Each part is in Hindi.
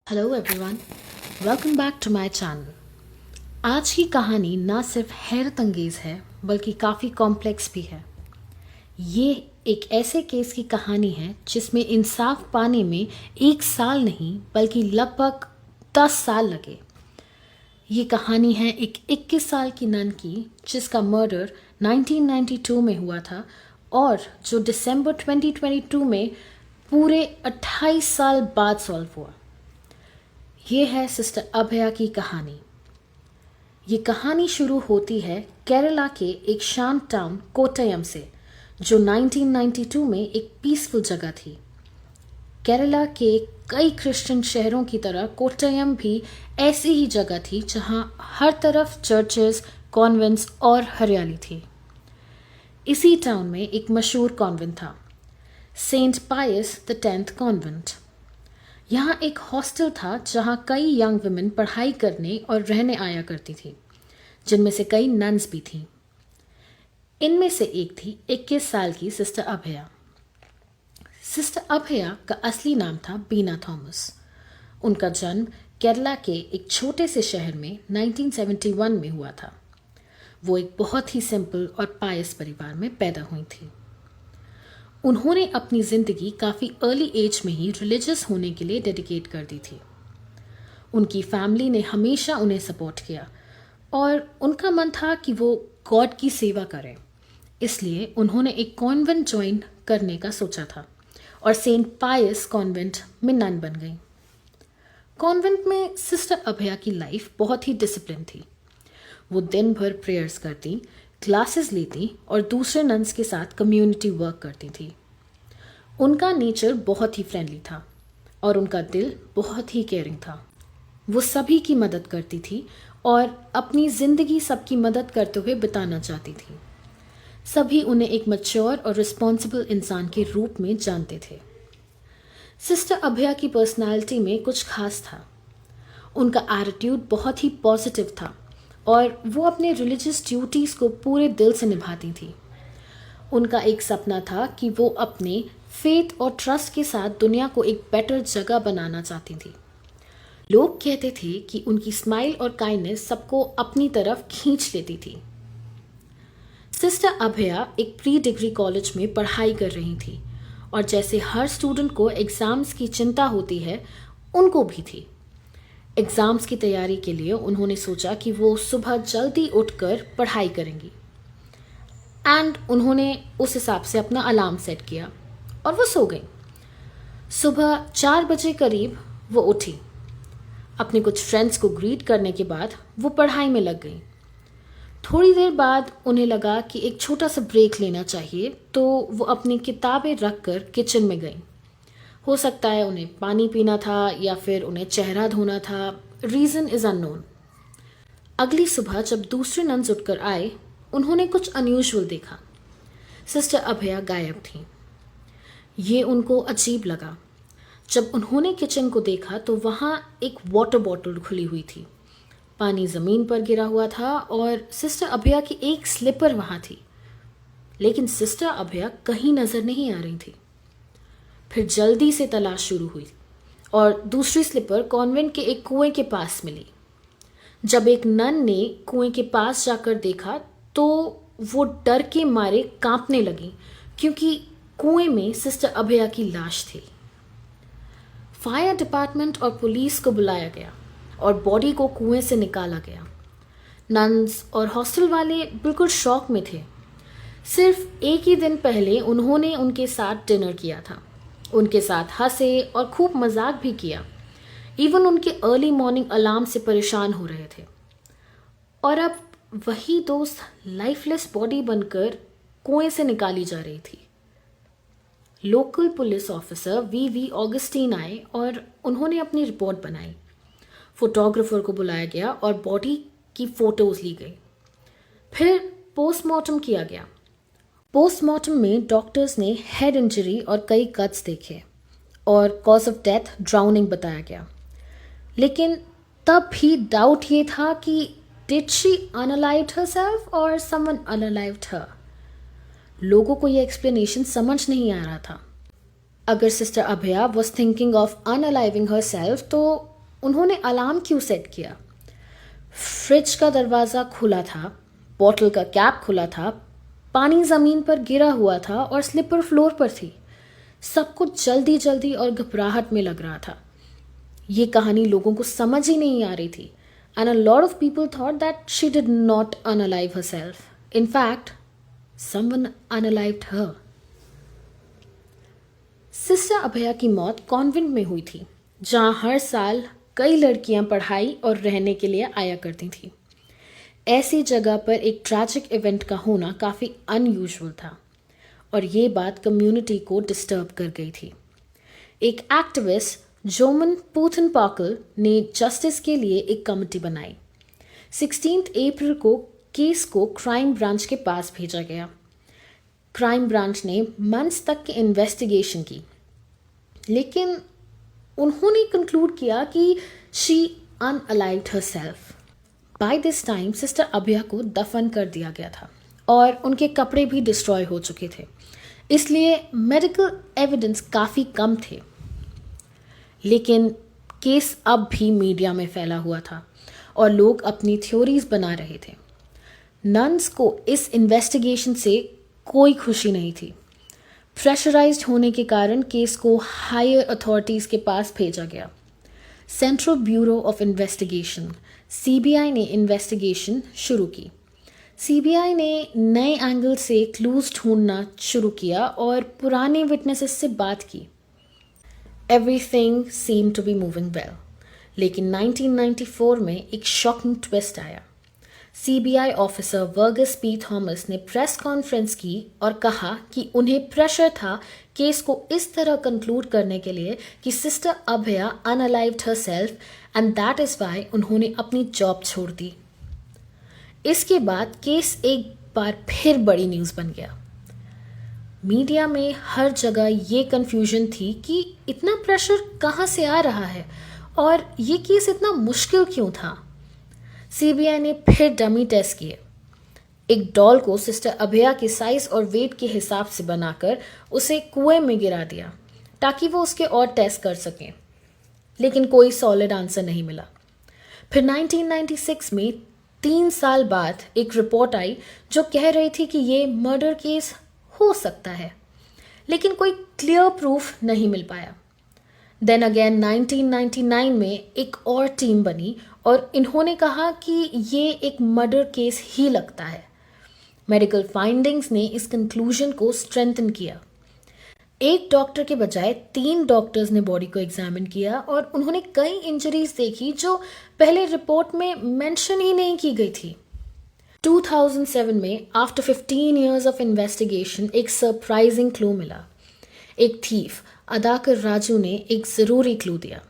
Hello everyone, welcome back to my channel. आज की कहानी ना सिर्फ हैरत अंगेज है बल्कि काफ़ी कॉम्प्लेक्स भी है। ये एक ऐसे केस की कहानी है जिसमें इंसाफ पाने में 1 साल नहीं बल्कि लगभग 10 साल लगे। ये कहानी है एक 21 साल की नन की जिसका मर्डर 1992 में हुआ था और जो दिसंबर 2022 में पूरे 28 साल बाद सॉल्व हुआ। ये है सिस्टर अभया की कहानी। ये कहानी शुरू होती है केरला के एक शांत टाउन कोट्टयम से, जो 1992 में एक पीसफुल जगह थी। केरला के कई क्रिश्चियन शहरों की तरह कोट्टयम भी ऐसी ही जगह थी जहां हर तरफ चर्चेस, कॉन्वेंट्स और हरियाली थी। इसी टाउन में एक मशहूर कॉन्वेंट था, सेंट पायस X कॉन्वेंट। यहाँ एक हॉस्टल था जहाँ कई यंग वुमेन पढ़ाई करने और रहने आया करती थी, जिनमें से कई नन्स भी थीं। इनमें से एक थी 21 साल की सिस्टर अभया। सिस्टर अभया का असली नाम था बीना थॉमस। उनका जन्म केरला के एक छोटे से शहर में 1971 में हुआ था। वो एक बहुत ही सिंपल और पायस परिवार में पैदा हुई थी। उन्होंने अपनी ज़िंदगी काफ़ी अर्ली एज में ही रिलीजियस होने के लिए डेडिकेट कर दी थी। उनकी फैमिली ने हमेशा उन्हें सपोर्ट किया और उनका मन था कि वो गॉड की सेवा करें। इसलिए उन्होंने एक कॉन्वेंट ज्वाइन करने का सोचा था और सेंट पायस कॉन्वेंट में नन बन गई। कॉन्वेंट में सिस्टर अभया की लाइफ बहुत ही डिसिप्लिन थी। वो दिन भर प्रेयर्स करती, क्लासेस लेती और दूसरे नन्स के साथ कम्युनिटी वर्क करती थी। उनका नेचर बहुत ही फ्रेंडली था और उनका दिल बहुत ही केयरिंग था। वो सभी की मदद करती थी और अपनी ज़िंदगी सबकी मदद करते हुए बिताना चाहती थी। सभी उन्हें एक मैच्योर और रिस्पॉन्सिबल इंसान के रूप में जानते थे। सिस्टर अभया की पर्सनालिटी में कुछ खास था। उनका एटीट्यूड बहुत ही पॉजिटिव था और वो अपने रिलीजियस ड्यूटीज़ को पूरे दिल से निभाती थी। उनका एक सपना था कि वो अपने फेथ और ट्रस्ट के साथ दुनिया को एक बेटर जगह बनाना चाहती थी। लोग कहते थे कि उनकी स्माइल और काइंडनेस सबको अपनी तरफ खींच लेती थी। सिस्टर अभया एक प्री डिग्री कॉलेज में पढ़ाई कर रही थी और जैसे हर स्टूडेंट को एग्ज़ाम्स की चिंता होती है, उनको भी थी। एग्ज़ाम्स की तैयारी के लिए उन्होंने सोचा कि वो सुबह जल्दी उठकर पढ़ाई करेंगी एंड उन्होंने उस हिसाब से अपना अलार्म सेट किया और वो सो गई। सुबह 4 बजे करीब वो उठी। अपने कुछ फ्रेंड्स को ग्रीट करने के बाद वो पढ़ाई में लग गई। थोड़ी देर बाद उन्हें लगा कि एक छोटा सा ब्रेक लेना चाहिए, तो वो अपनी किताबें रखकर किचन में गई। हो सकता है उन्हें पानी पीना था या फिर उन्हें चेहरा धोना था, रीज़न इज़ अननोन। अगली सुबह जब दूसरे नन्स उठकर आए, उन्होंने कुछ अनयूजुअल देखा। सिस्टर अभया गायब थी। ये उनको अजीब लगा। जब उन्होंने किचन को देखा तो वहाँ एक वाटर बॉटल खुली हुई थी, पानी ज़मीन पर गिरा हुआ था और सिस्टर अभया की एक स्लीपर वहाँ थी, लेकिन सिस्टर अभया कहीं नज़र नहीं आ रही थी। फिर जल्दी से तलाश शुरू हुई और दूसरी स्लीपर कॉन्वेंट के एक कुएं के पास मिली। जब एक नन ने कुएं के पास जाकर देखा तो वो डर के मारे कांपने लगी, क्योंकि कुएं में सिस्टर अभया की लाश थी। फायर डिपार्टमेंट और पुलिस को बुलाया गया और बॉडी को कुएं से निकाला गया। नन्स और हॉस्टल वाले बिल्कुल शॉक में थे। सिर्फ एक ही दिन पहले उन्होंने उनके साथ डिनर किया था, उनके साथ हंसे और खूब मजाक भी किया। इवन उनके अर्ली मॉर्निंग अलार्म से परेशान हो रहे थे। और अब वही दोस्त लाइफलेस बॉडी बनकर कुएं से निकाली जा रही थी। Local police officer V Augustine आए और उन्होंने अपनी रिपोर्ट बनाई। फोटोग्राफर को बुलाया गया और बॉडी की फ़ोटोज़ ली गई। फिर पोस्टमार्टम किया गया। पोस्टमार्टम में डॉक्टर्स ने हेड इंजरी और कई कट्स देखे और कॉज ऑफ डेथ ड्राउनिंग बताया गया। लेकिन तब भी डाउट ये था कि डिड शी अनअलाइव्ड हरसेल्फ और समवन अनअलाइव्ड हर। लोगों को ये एक्सप्लेनेशन समझ नहीं आ रहा था। अगर sister Abhaya was thinking of unaliving herself तो उन्होंने अलार्म क्यों सेट किया? फ्रिज का दरवाज़ा खुला था, बॉटल का कैप खुला था, पानी ज़मीन पर गिरा हुआ था और स्लिपर फ्लोर पर थी। सब कुछ जल्दी जल्दी और घबराहट में लग रहा था। ये कहानी लोगों को समझ ही नहीं आ रही थी। And a lot of people thought that she did not unalive herself. In fact someone unalived her. Sister Abhaya की मौत कॉन्वेंट में हुई थी, जहां हर साल कई लड़कियां पढ़ाई और रहने के लिए आया करती थीं। ऐसी जगह पर एक ट्रैजिक इवेंट का होना काफ़ी अनयूजुअल था और ये बात कम्युनिटी को डिस्टर्ब कर गई थी। एक एक्टिविस्ट जोमन पूथनपाकल ने जस्टिस के लिए एक कमेटी बनाई। 16 अप्रैल को केस को क्राइम ब्रांच के पास भेजा गया। क्राइम ब्रांच ने मंथ्स तक की इन्वेस्टिगेशन की, लेकिन उन्होंने कंक्लूड किया कि she unalived herself. By this time sister Abhaya को दफन कर दिया गया था और उनके कपड़े भी डिस्ट्रॉय हो चुके थे, इसलिए मेडिकल एविडेंस काफ़ी कम थे। लेकिन केस अब भी मीडिया में फैला हुआ था और लोग अपनी थ्योरीज बना रहे थे। नन्स को इस इन्वेस्टिगेशन से कोई खुशी नहीं थी। प्रेशराइज्ड होने के कारण केस को हायर अथॉरिटीज़ के पास भेजा गया। Central bureau of investigation CBI ने इन्वेस्टिगेशन शुरू की। सीबीआई ने नए एंगल से क्लूज ढूंढना शुरू किया और पुराने विटनेसेस से बात की। Everything seem to be moving well, लेकिन 1994 में एक शॉकिंग ट्विस्ट आया। CBI officer Varghese P Thomas ने प्रेस कॉन्फ्रेंस की और कहा कि उन्हें प्रेशर था केस को इस तरह कंक्लूड करने के लिए कि sister Abhaya unalived herself and that is why उन्होंने अपनी जॉब छोड़ दी। इसके बाद केस एक बार फिर बड़ी न्यूज़ बन गया। मीडिया में हर जगह ये कन्फ्यूजन थी कि इतना प्रेशर कहाँ से आ रहा है और ये केस इतना मुश्किल क्यों था। सीबीआई ने फिर डमी टेस्ट किए। एक डॉल को सिस्टर अभया के साइज और वेट के हिसाब से बनाकर उसे कुएं में गिरा दिया ताकि वो उसके और टेस्ट कर सकें, लेकिन कोई सॉलिड आंसर नहीं मिला। फिर 1996 में 3 साल बाद एक रिपोर्ट आई जो कह रही थी कि ये मर्डर केस हो सकता है, लेकिन कोई क्लियर प्रूफ नहीं मिल पाया। देन अगेन 1999 में एक और टीम बनी और इन्होंने कहा कि ये एक मर्डर केस ही लगता है। मेडिकल फाइंडिंग्स ने इस कंक्लूजन को स्ट्रेंथन किया। एक डॉक्टर के बजाय 3 डॉक्टर्स ने बॉडी को एग्जामिन किया और उन्होंने कई इंजरीज देखी जो पहले रिपोर्ट में मेंशन ही नहीं की गई थी। 2007 में आफ्टर 15 इयर्स ऑफ इन्वेस्टिगेशन एक सरप्राइजिंग क्लू मिला। एक थीफ अदाकर राजू ने एक ज़रूरी क्लू दिया।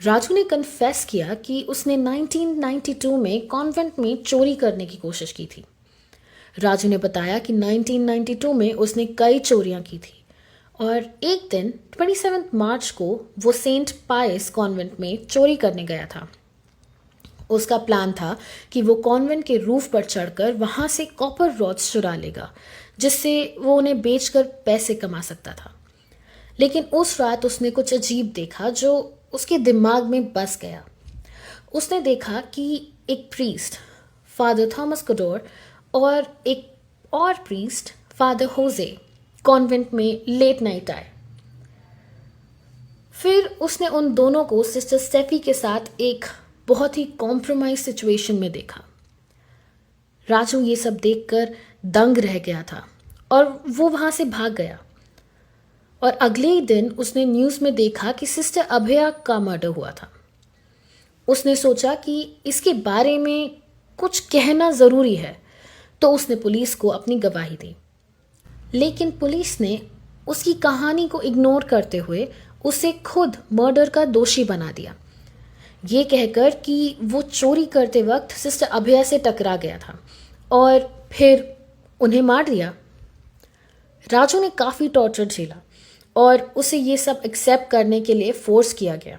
राजू ने कन्फेस किया कि उसने 1992 में कॉन्वेंट में चोरी करने की कोशिश की थी। राजू ने बताया कि 1992 में उसने कई चोरियां की थी और एक दिन 27 मार्च को वो सेंट पायस कॉन्वेंट में चोरी करने गया था। उसका प्लान था कि वो कॉन्वेंट के रूफ पर चढ़कर वहाँ से कॉपर रॉड्स चुरा लेगा, जिससे वो उन्हें बेचकर पैसे कमा सकता था। लेकिन उस रात उसने कुछ अजीब देखा जो उसके दिमाग में बस गया। उसने देखा कि एक प्रीस्ट फादर थॉमस कटोर और एक और प्रीस्ट फादर होजे कॉन्वेंट में लेट नाइट आए। फिर उसने उन दोनों को सिस्टर स्टेफी के साथ एक बहुत ही कॉम्प्रोमाइज सिचुएशन में देखा। राजू ये सब देखकर दंग रह गया था और वो वहाँ से भाग गया। और अगले ही दिन उसने न्यूज़ में देखा कि सिस्टर अभया का मर्डर हुआ था। उसने सोचा कि इसके बारे में कुछ कहना ज़रूरी है, तो उसने पुलिस को अपनी गवाही दी। लेकिन पुलिस ने उसकी कहानी को इग्नोर करते हुए उसे खुद मर्डर का दोषी बना दिया, ये कहकर कि वो चोरी करते वक्त सिस्टर अभया से टकरा गया था और फिर उन्हें मार दिया। राजू ने काफ़ी टॉर्चर झेला और उसे ये सब एक्सेप्ट करने के लिए फोर्स किया गया,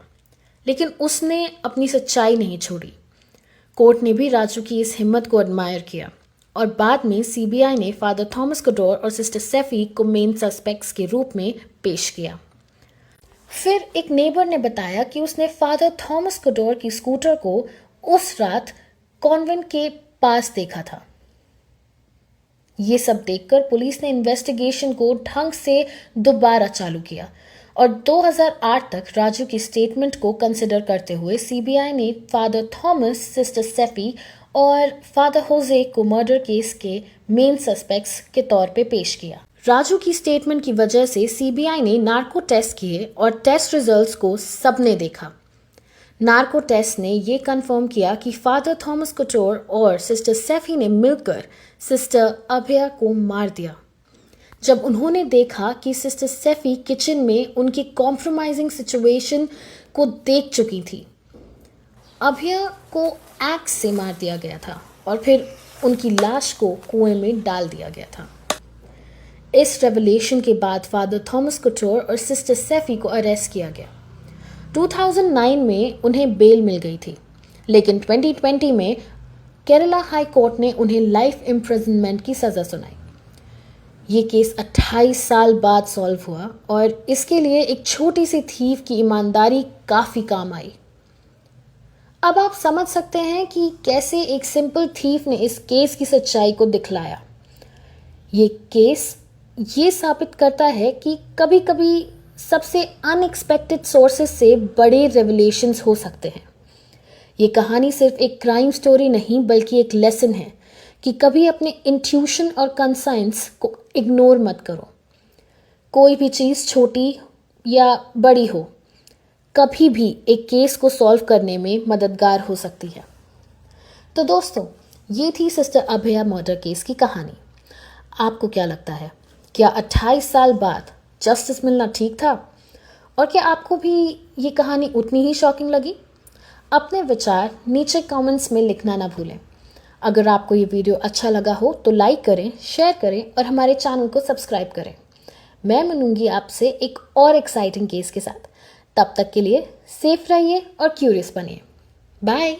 लेकिन उसने अपनी सच्चाई नहीं छोड़ी। कोर्ट ने भी राजू की इस हिम्मत को एडमायर किया और बाद में सीबीआई ने फादर थॉमस कटोर और सिस्टर सेफी को मेन सस्पेक्ट्स के रूप में पेश किया। फिर एक नेबर ने बताया कि उसने फादर थॉमस कटोर की स्कूटर को उस रात कॉन्वेंट के पास देखा था। ये सब देखकर पुलिस ने इन्वेस्टिगेशन को ढंग से दोबारा चालू किया और 2008 तक राजू की स्टेटमेंट को कंसिडर करते हुए सीबीआई ने फादर थॉमस, सिस्टर सेफी और फादर होजे को मर्डर केस के मेन सस्पेक्ट्स के तौर पे पेश किया। राजू की स्टेटमेंट की वजह से सीबीआई ने नार्को टेस्ट किए और टेस्ट रिजल्ट्स को सबने देखा। नार्को टेस्ट ने ये कंफर्म किया कि फादर थॉमस कटोर और सिस्टर सेफी ने मिलकर सिस्टर अभया को मार दिया। जब उन्होंने देखा कि सिस्टर सेफी किचन में उनकी कॉम्प्रोमाइजिंग सिचुएशन को देख चुकी थी, अभया को एक्स से मार दिया गया था और फिर उनकी लाश को कुएं में डाल दिया गया था। इस रेवलेशन के बाद फादर थॉमस कटोर और सिस्टर सेफी को अरेस्ट किया गया। 2009 में उन्हें बेल मिल गई थी, लेकिन 2020 में केरला हाई कोर्ट ने उन्हें लाइफ इम्प्रिजनमेंट की सज़ा सुनाई। ये केस 28 साल बाद सॉल्व हुआ और इसके लिए एक छोटी सी थीफ की ईमानदारी काफ़ी काम आई। अब आप समझ सकते हैं कि कैसे एक सिंपल थीफ ने इस केस की सच्चाई को दिखलाया। ये केस ये साबित करता है कि कभी कभी सबसे अनएक्सपेक्टेड सोर्सेस से बड़े रेवलेशंस हो सकते हैं। ये कहानी सिर्फ एक क्राइम स्टोरी नहीं बल्कि एक लेसन है कि कभी अपने इंट्यूशन और कंसाइंस को इग्नोर मत करो। कोई भी चीज़ छोटी या बड़ी हो, कभी भी एक केस को सॉल्व करने में मददगार हो सकती है। तो दोस्तों, ये थी सिस्टर अभया मर्डर केस की कहानी। आपको क्या लगता है, क्या 28 साल बाद जस्टिस मिलना ठीक था? और क्या आपको भी ये कहानी उतनी ही शॉकिंग लगी? अपने विचार नीचे कमेंट्स में लिखना ना भूलें। अगर आपको ये वीडियो अच्छा लगा हो तो लाइक करें, शेयर करें और हमारे चैनल को सब्सक्राइब करें। मैं मिलूंगी आपसे एक और एक्साइटिंग केस के साथ। तब तक के लिए सेफ रहिए और क्यूरियस बनिए। बाय।